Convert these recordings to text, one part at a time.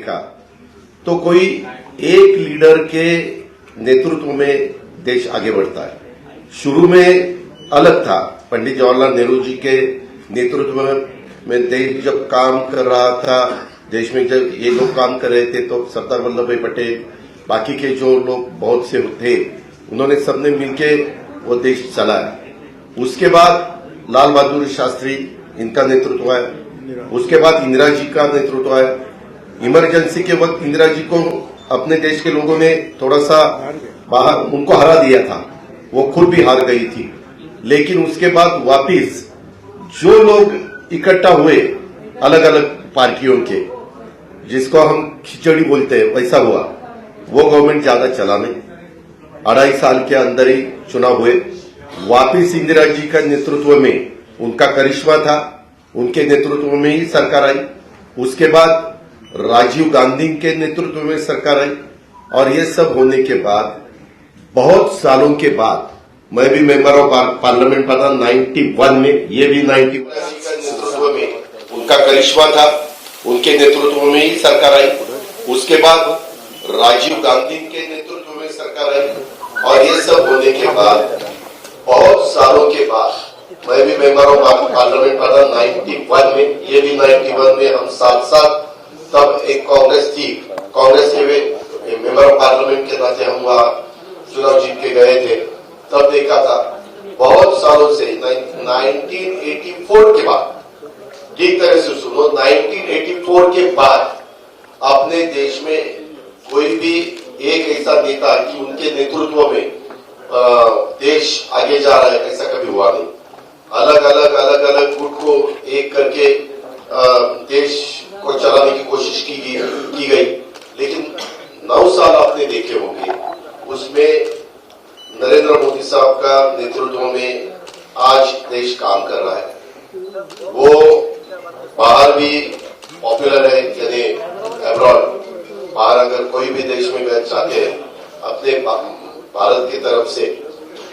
देखा तो कोई एक लीडर के नेतृत्व में देश आगे बढ़ता है। शुरू में अलग था, पंडित जवाहरलाल नेहरू जी के नेतृत्व में देश जब काम कर रहा था, देश में जब ये लोग काम कर रहे थे तो सरदार वल्लभ भाई पटेल, बाकी के जो लोग बहुत से थे, उन्होंने सबने मिलके वो देश चलाया। उसके बाद लाल बहादुर शास्त्री, इनका नेतृत्व आया। उसके बाद इंदिरा जी का नेतृत्व आया। इमरजेंसी के वक्त इंदिरा जी को अपने देश के लोगों ने थोड़ा सा बाहर उनको हरा दिया था, वो खुद भी हार गई थी। लेकिन उसके बाद वापिस जो लोग इकट्ठा हुए अलग अलग पार्टियों के, जिसको हम खिचड़ी बोलते हैं, वैसा हुआ। वो गवर्नमेंट ज्यादा चला नहीं, 2.5 साल के अंदर ही चुनाव हुए। वापिस इंदिरा जी का नेतृत्व में उनका करिश्मा था, उनके नेतृत्व में ही सरकार आई। उसके बाद राजीव गांधी के नेतृत्व में सरकार आई। और ये सब होने के बाद बहुत सालों के बाद मैं भी मेंबर ऑफ पार्लियामेंट बना 91 में, ये भी 91 का नेतृत्व में उनका करिश्मा था, उनके नेतृत्व में ही सरकार आई। उसके बाद राजीव गांधी के नेतृत्व में सरकार आई। और ये सब होने के बाद बहुत सालों के बाद मैं भी मेंबर ऑफ पार्लियामेंट बना 91 में, ये भी 91 में, हम साथ साथ। तब एक कांग्रेस थी, कांग्रेस के मेंबर ऑफ पार्लियामेंट के नाते हम वहां चुनाव जीत के गए थे। तब देखा था बहुत सालों से 1984 के बाद, ठीक तरह से सुनो, 1984 के बाद अपने देश में कोई भी एक ऐसा नेता कि उनके नेतृत्व में देश आगे जा रहा है, ऐसा कभी हुआ नहीं। अलग अलग गुट को एक करके देश को चलाने की कोशिश की गई। लेकिन 9 साल आपने देखे होंगे, उसमें नरेंद्र मोदी साहब का नेतृत्व में आज देश काम कर रहा है। वो बाहर भी पॉपुलर है, यानी अब्रॉड, बाहर अगर कोई भी देश में गए चाहते हैं अपने भारत की तरफ से,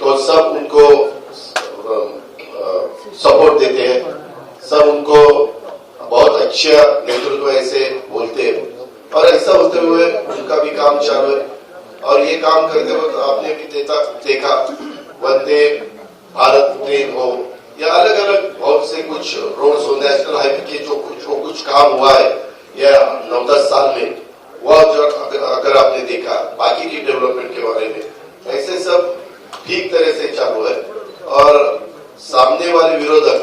तो सब उनको सपोर्ट देते हैं, सब उनको बहुत अच्छा नेतृत्व ऐसे बोलते हैं। और ऐसा होते हुए उनका भी काम चालू है। और ये काम करते वक्त आपने भी देखा वंदे भारत ट्रेन हो या अलग अलग बहुत से कुछ रोड्स हो, नेशनल हाईवे के जो कुछ काम हुआ है या 9-10 साल में, वह जो अगर आपने देखा बाकी की डेवलपमेंट के बारे में, ऐसे सब ठीक तरह से चालू है। और सामने वाले विरोधक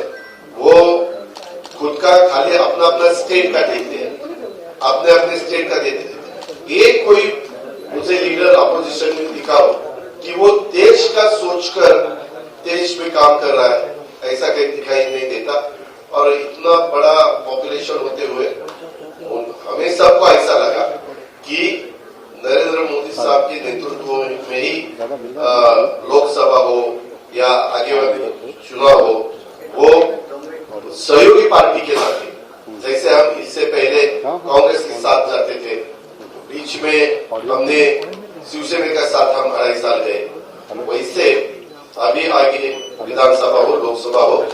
वो खुद का खाली अपना स्टेट का देखते हैं, अपने स्टेट का देखते हैं। एक कोई मुझे लीडर अपोजिशन में दिखाओ कि वो देश का सोचकर देश में काम कर रहा है, ऐसा कहीं दिखाई नहीं देता। और इतना बड़ा पॉपुलेशन होते हुए हमें सबको ऐसा लगा कि नरेंद्र मोदी साहब के नेतृत्व में ही लोकसभा हो या आगे वाले चुनाव हो, वो सहयोगी पार्टी के नाते, जैसे हम इससे पहले कांग्रेस के साथ जाते थे, बीच में हमने शिवसेना के साथ हम 2.5 साल गए, वैसे अभी आगे विधानसभा हो, लोकसभा हो,